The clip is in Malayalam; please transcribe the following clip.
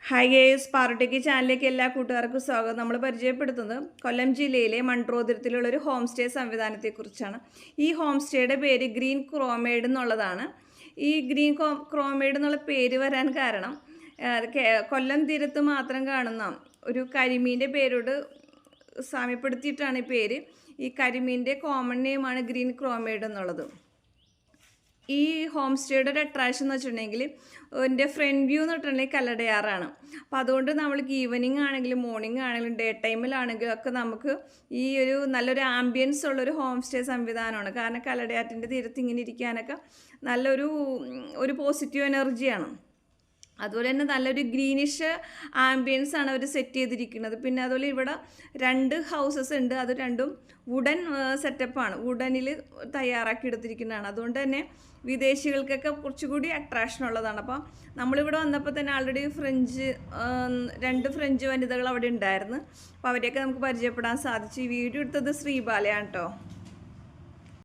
ഹായ് ഗേസ്, പാറുട്ടേക്ക് ചാനലിലേക്ക് എല്ലാ കൂട്ടുകാർക്കും സ്വാഗതം. നമ്മൾ പരിചയപ്പെടുത്തുന്നത് കൊല്ലം ജില്ലയിലെ മൺട്രോതുരത്തിലുള്ള ഒരു ഹോം സ്റ്റേ സംവിധാനത്തെക്കുറിച്ചാണ്. ഈ ഹോം സ്റ്റേയുടെ പേര് ഗ്രീൻ ക്രോമേഡ് എന്നുള്ളതാണ്. ഈ ഗ്രീൻ ക്രോമേഡ് എന്നുള്ള പേര് വരാൻ കാരണം കൊല്ലം തീരത്ത് മാത്രം കാണുന്ന ഒരു കരിമീൻ്റെ പേരോട് സാമ്യപ്പെടുത്തിയിട്ടാണ് ഈ പേര്. ഈ കരിമീൻ്റെ കോമൺ നെയിമാണ് ഗ്രീൻ ക്രോമേഡ് എന്നുള്ളത്. ഈ ഹോം സ്റ്റേയുടെ ഒരു അട്രാക്ഷൻ എന്ന് വെച്ചിട്ടുണ്ടെങ്കിൽ എൻ്റെ ഫ്രണ്ട് വ്യൂ എന്ന് പറഞ്ഞിട്ടുണ്ടെങ്കിൽ കല്ലടയാറാണ്. അപ്പോൾ അതുകൊണ്ട് നമ്മൾക്ക് ഈവനിങ് ആണെങ്കിലും മോർണിംഗ് ആണെങ്കിലും ഡേ ടൈമിലാണെങ്കിലും ഒക്കെ നമുക്ക് ഈ ഒരു നല്ലൊരു ആംബിയൻസ് ഉള്ളൊരു ഹോം സ്റ്റേ സംവിധാനമാണ്. കാരണം കല്ലടയാറ്റിൻ്റെ തീരത്ത് ഇങ്ങനെ ഇരിക്കാനൊക്കെ നല്ലൊരു പോസിറ്റീവ് എനർജിയാണ്. അതുപോലെ തന്നെ നല്ലൊരു ഗ്രീനിഷ് ആംബിയൻസ് ആണ് അവർ സെറ്റ് ചെയ്തിരിക്കുന്നത്. പിന്നെ അതുപോലെ ഇവിടെ 2 ഹൗസസ് ഉണ്ട്. അത് രണ്ടും വുഡൻ സെറ്റപ്പാണ്, വുഡനിൽ തയ്യാറാക്കി എടുത്തിരിക്കുന്നതാണ്. അതുകൊണ്ട് തന്നെ വിദേശികൾക്കൊക്കെ കുറച്ചുകൂടി അട്രാക്ഷൻ ഉള്ളതാണ്. അപ്പോൾ നമ്മളിവിടെ വന്നപ്പോൾ തന്നെ ആൾറെഡി 2 ഫ്രഞ്ച് വനിതകൾ അവിടെ ഉണ്ടായിരുന്നു. അപ്പോൾ അവരെയൊക്കെ നമുക്ക് പരിചയപ്പെടാൻ സാധിച്ചു. ഈ വീഡിയോ എടുത്തത് ശ്രീബാലയാണ് കേട്ടോ.